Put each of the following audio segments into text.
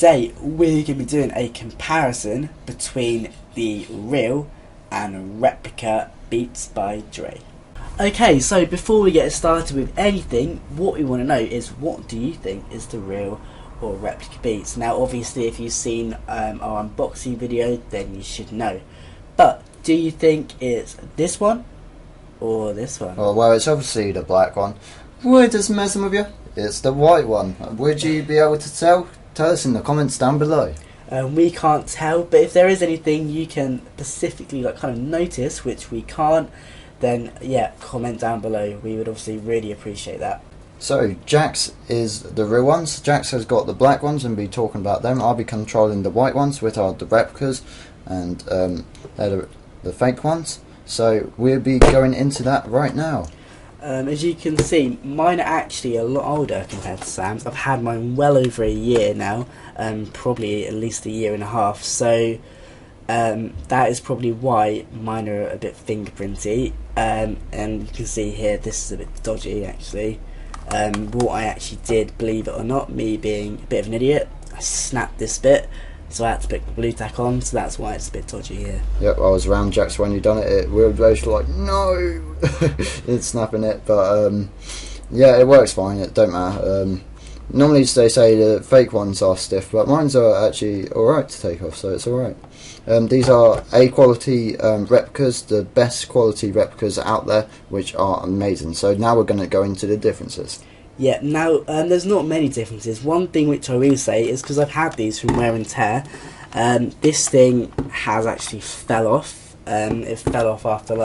today we're going to be doing a comparison between the real and replica beats by Dre. Okay, so before we get started with anything, what we want to know is, what do you think is the real or replica beats? Now obviously if you've seen our unboxing video, then you should know, but do you think it's this one or this one? Oh, well, it's obviously the black one. We're just messing with you. It's the white one. Would you be able to tell? Tell us in the comments down below. We can't tell, but if there is anything you can specifically kind of notice, which we can't, then yeah, comment down below. We would obviously really appreciate that. So Jax is the real ones. Jax has got the black ones and be talking about them. I'll be controlling the white ones, which are the replicas, and they're the fake ones. So we'll be going into that right now. As you can see, mine are actually a lot older compared to Sam's. I've had mine well over a year now, probably at least a year and a half, so that is probably why mine are a bit fingerprinty, and you can see here this is a bit dodgy actually. What I actually did, believe it or not, me being a bit of an idiot, I snapped this bit, so I had to put the blue tack on, so that's why it's a bit dodgy here. Yep, I was around Jax when you done it. We were both like, no, it's snapping it, but yeah, it works fine. It don't matter. Normally they say the fake ones are stiff, but mine's are actually alright to take off, so it's alright. These are A quality replicas, the best quality replicas out there, which are amazing. So now we're going to go into the differences. Yeah, now there's not many differences. One thing which I will say is, because I've had these from wear and tear, this thing has actually fell off. It fell off after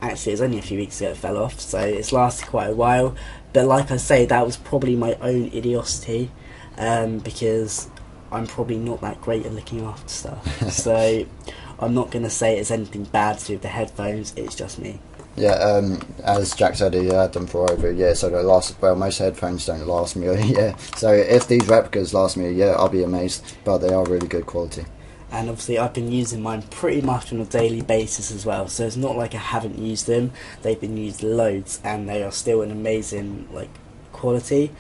actually it's only a few weeks ago it fell off, so it's lasted quite a while. But like I say, that was probably my own idiocy, because I'm probably not that great at looking after stuff. So I'm not going to say it's anything bad to do with the headphones, it's just me. Yeah, as Jack said, he had them for over a year, so they last, well, most headphones don't last me a year. So if these replicas last me a year, I'll be amazed, but they are really good quality. And obviously I've been using mine pretty much on a daily basis as well, so it's not like I haven't used them. They've been used loads and they are still an amazing quality.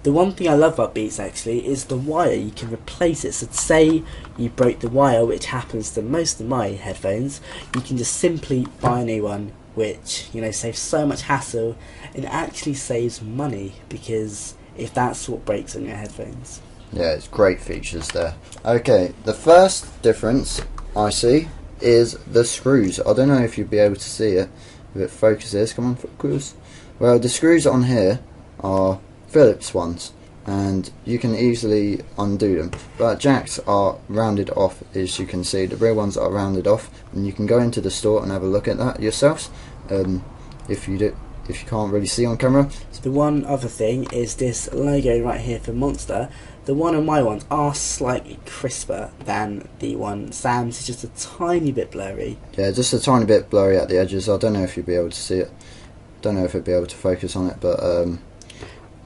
The one thing I love about Beats actually is the wire. You can replace it. So say you broke the wire, which happens to most of my headphones, you can just simply buy a new one, which, you know, saves so much hassle and actually saves money, because if that's what breaks on your headphones. Yeah, it's great features there. Okay, the first difference I see is the screws. I don't know if you'll be able to see it if it focuses. Come on, focus. Well, the screws on here are Phillips ones, and you can easily undo them, but Jack's are rounded off, as you can see. The real ones are rounded off, and you can go into the store and have a look at that yourselves, if you can't really see on camera. So the one other thing is this logo right here for Monster. The one on my ones are slightly crisper than the one Sam's. It's just a tiny bit blurry. Yeah, just a tiny bit blurry at the edges. I don't know if you'll be able to see it. Don't know if it'll be able to focus on it, but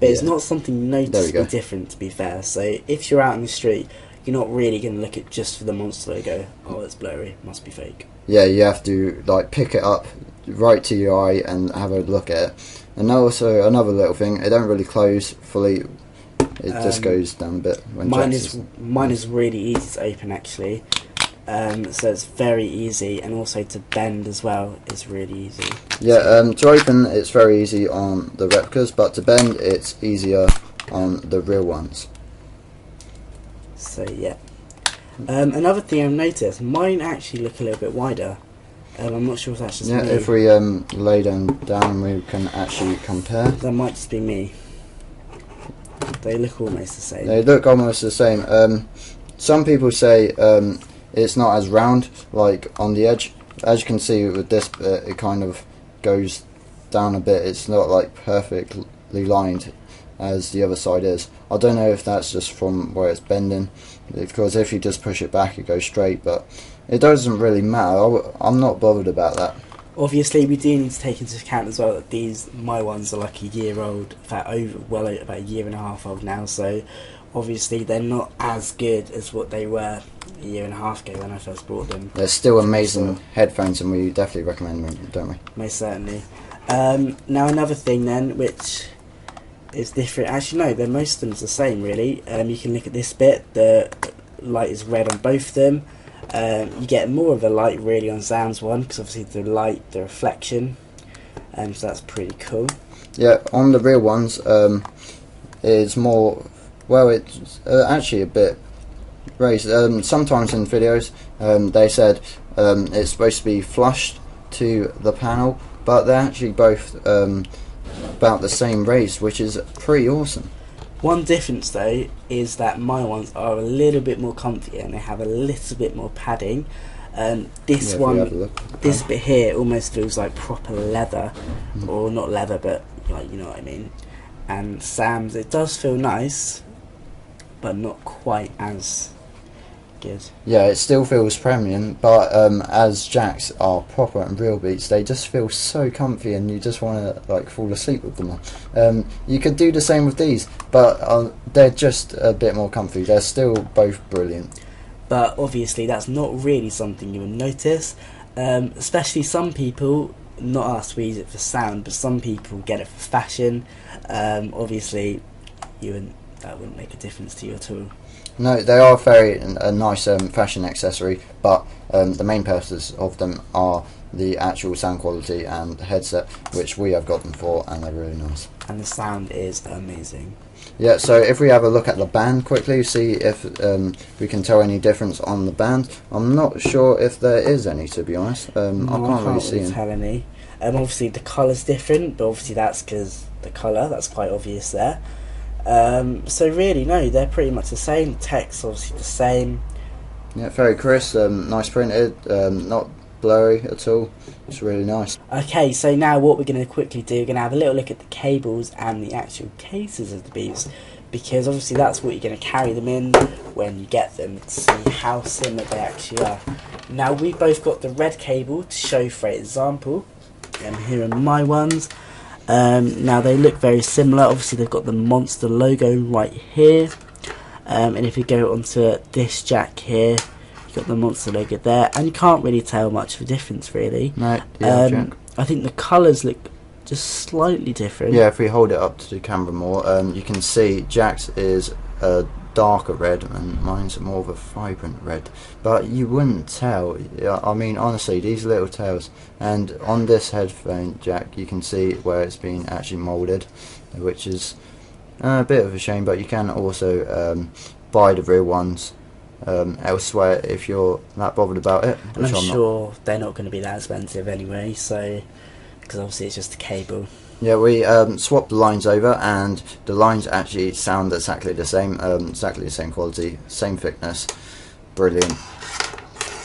it's not something noticeably different, to be fair. So if you're out in the street, you're not really going to look at just for the Monster logo. Oh, it's blurry, must be fake. Yeah, you have to pick it up right to your eye and have a look at it. And also another little thing, it don't really close fully. It just goes down a bit. When mine is really easy to open actually. So it's very easy, and also to bend as well is really easy. Yeah, to open it's very easy on the replicas, but to bend it's easier on the real ones. So yeah. Another thing I've noticed, mine actually look a little bit wider. I'm not sure if that's just me. If we lay them down, we can actually compare. That might just be me. They look almost the same. They look almost the same. Some people say it's not as round, on the edge. As you can see with this bit, it kind of goes down a bit. It's not perfectly lined as the other side is. I don't know if that's just from where it's bending, because if you just push it back it goes straight, but it doesn't really matter. I'm not bothered about that. Obviously we do need to take into account as well that my ones are a year old, about a year and a half old now, so obviously they're not as good as what they were a year and a half ago when I first bought them. They're still amazing headphones, and we definitely recommend them, don't we? Most certainly. Now another thing then, which is different. Actually, no, they're most of them is the same really. You can look at this bit. The light is red on both of them. You get more of a light really on Sam's one because obviously the light, the reflection, so that's pretty cool. Yeah, on the real ones, it's more, well, it's actually a bit raised. Sometimes in videos, they said it's supposed to be flushed to the panel, but they're actually both about the same raised, which is pretty awesome. One difference though is that my ones are a little bit more comfy and they have a little bit more padding. This one, this bit here almost feels like proper leather, or not leather, but like, you know what I mean. And Sam's, it does feel nice, but not quite as good. Yeah, it still feels premium, but as Jack's are proper and real beats, they just feel so comfy and you just want to like fall asleep with them on. You could do the same with these, but they're just a bit more comfy. They're still both brilliant. But obviously that's not really something you would notice, especially some people, not us, we use it for sound, but some people get it for fashion. Obviously that wouldn't make a difference to you at all. No, they are a nice fashion accessory, but the main purpose of them are the actual sound quality and headset, which we have got them for, and they're really nice. And the sound is amazing. Yeah, so if we have a look at the band quickly, see if we can tell any difference on the band. I'm not sure if there is any, to be honest. I can't really see tell any. Obviously the colour's different, but obviously that's because the colour, that's quite obvious there. So really, no, they're pretty much the same. The text obviously the same. Yeah, very crisp, nice printed, not blurry at all. It's really nice. Okay, so now what we're going to quickly do, we're going to have a little look at the cables and the actual cases of the Beats, because obviously that's what you're going to carry them in when you get them, to see how similar they actually are. Now we've both got the red cable to show for example, and here are my ones. Now they look very similar. Obviously they've got the Monster logo right here, and if you go onto this jack here, you've got the Monster logo there, and you can't really tell much of a difference really. No, yeah, I think the colours look just slightly different. Yeah, if we hold it up to the camera more, you can see Jack's is a darker red and mine's more of a vibrant red, but you wouldn't tell. I mean, honestly, these little tails, and on this headphone jack you can see where it's been actually moulded, which is a bit of a shame, but you can also buy the real ones elsewhere if you're that bothered about it, and I'm sure they're not going to be that expensive anyway, so, because obviously it's just a cable. Yeah, we swapped the lines over, and the lines actually sound exactly the same quality, same thickness, brilliant.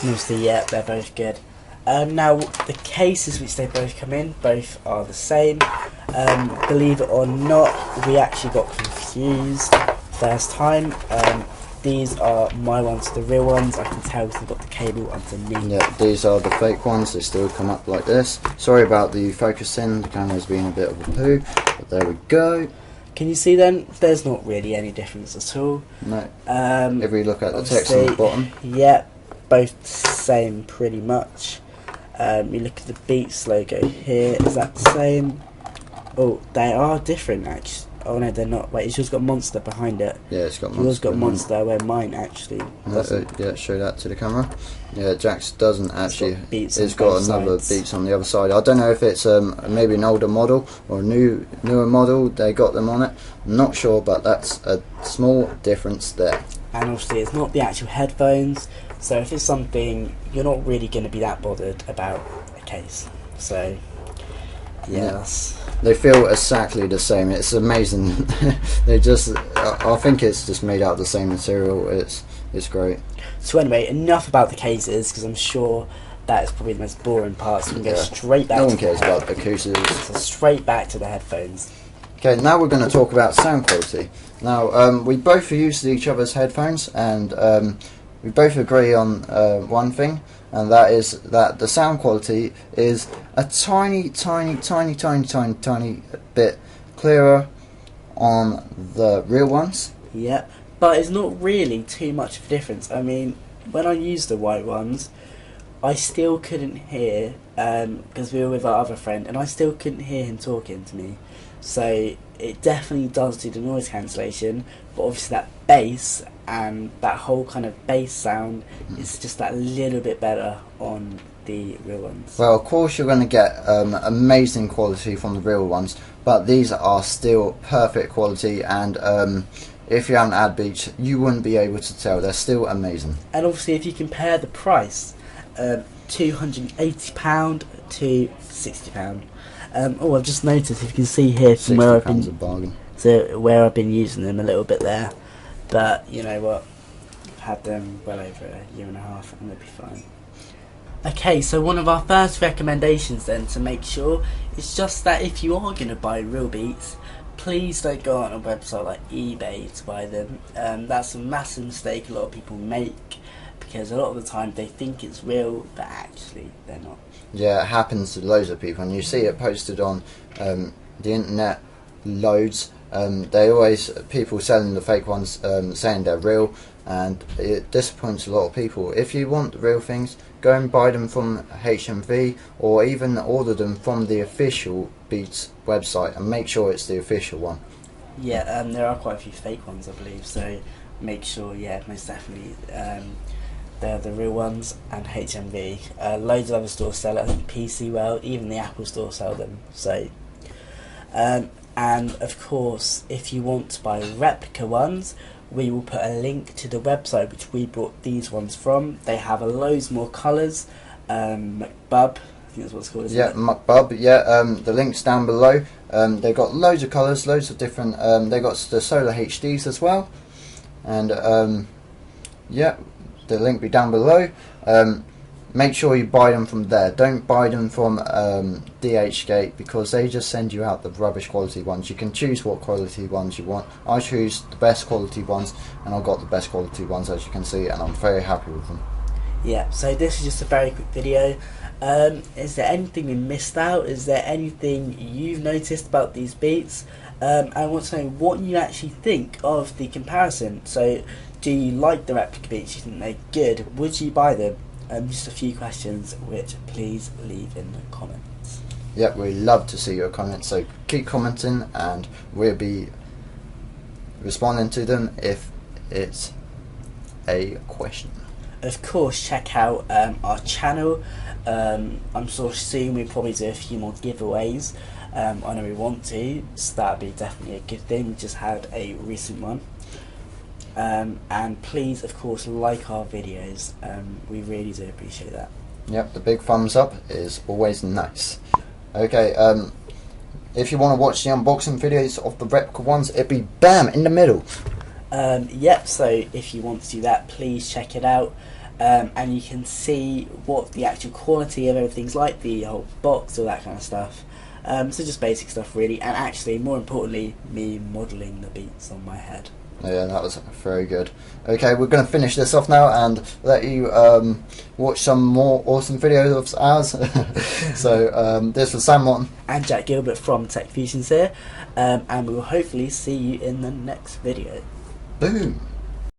Obviously, yeah, they're both good. Now, the cases which they both come in, both are the same. Believe it or not, we actually got confused first time. These are my ones, the real ones. I can tell because they've got the cable underneath. Yeah, these are the fake ones. They still come up like this. Sorry about the focusing. The camera's been a bit of a poo, but there we go. Can you see then? There's not really any difference at all. No. If we look at the text on the bottom. Yeah, both the same pretty much. You look at the Beats logo here. Is that the same? Oh, they are different actually. Oh no, they're not. Wait, it's just got Monster behind it. Yeah, it's got Monster. Yours got Monster, where mine actually doesn't. Yeah, show that to the camera. Yeah, Jack's doesn't actually. It's got another Beats on the other side. I don't know if it's maybe an older model or a newer model. They got them on it. I'm not sure, but that's a small difference there. And obviously, it's not the actual headphones. So if it's something, you're not really going to be that bothered about a case. So yeah. They feel exactly the same. It's amazing. They just, I think it's just made out of the same material. It's great. So anyway, enough about the cases, because I'm sure that is probably the most boring part. So we can go straight back. No one cares about the cases. So straight back to the headphones. Okay, now we're going to talk about sound quality. Now we both used each other's headphones, and we both agree on one thing, and that is that the sound quality is a tiny bit clearer on the real ones. Yeah, but it's not really too much of a difference. I mean, when I use the white ones, I still couldn't hear, because we were with our other friend, and I still couldn't hear him talking to me. So it definitely does do the noise cancellation, but obviously that bass and that whole kind of bass sound is just that little bit better on the real ones. Well, of course you're going to get amazing quality from the real ones, but these are still perfect quality, and if you haven't had Beats, you wouldn't be able to tell. They're still amazing. And obviously if you compare the price, £280 to £60. Oh, I've just noticed, if you can see here from where I've been, a bargain. so where I've been using them a little bit there, but you know what, I've had them well over a year and a half and they'll be fine. Okay, so one of our first recommendations then to make sure is just that if you are going to buy real Beats, please don't go on a website like eBay to buy them. That's a massive mistake a lot of people make, because a lot of the time they think it's real, but actually they're not. Yeah, it happens to loads of people, and you see it posted on the internet loads. They always, people selling the fake ones, saying they're real, and it disappoints a lot of people. If you want the real things, go and buy them from HMV, or even order them from the official Beats website, and make sure it's the official one. Yeah, there are quite a few fake ones, I believe, so make sure, yeah, most definitely they're the real ones, and HMV. Loads of other stores sell it. I think PC World, even the Apple store sell them. So, and of course, if you want to buy replica ones, we will put a link to the website which we bought these ones from. They have loads more colours. mcBub, I think that's what it's called. Isn't it? mcBub. Yeah. The link's down below. They've got loads of colours, loads of different. They got the solar HDs as well, and yeah. The link will be down below. Make sure you buy them from there. Don't buy them from DHgate, because they just send you out the rubbish quality ones. You can choose what quality ones you want. I choose the best quality ones, and I've got the best quality ones, as you can see, and I'm very happy with them. Yeah, so this is just a very quick video. Is there anything we missed out? Is there anything you've noticed about these Beats? I want to know what you actually think of the comparison. So, do you like the replica Beats? Do you think they're good? Would you buy them? Just a few questions which please leave in the comments. Yep, we love to see your comments, so keep commenting and we'll be responding to them if it's a question. Of course, check out our channel. I'm sure soon we'll probably do a few more giveaways. I know we want to, so that'd be definitely a good thing. We just had a recent one. And please, of course, like our videos. We really do appreciate that. Yep, the big thumbs up is always nice. Okay, if you want to watch the unboxing videos of the replica ones, it'd be bam in the middle. Yep, so if you want to do that, please check it out. And you can see what the actual quality of everything's like, the whole box, all that kind of stuff. So just basic stuff really, and actually more importantly, me modelling the Beats on my head. Yeah, that was very good. Okay, we're going to finish this off now and let you watch some more awesome videos of ours. So this was Sam Morton and Jack Gilbert from Tech Fusions here, and we will hopefully see you in the next video. Boom!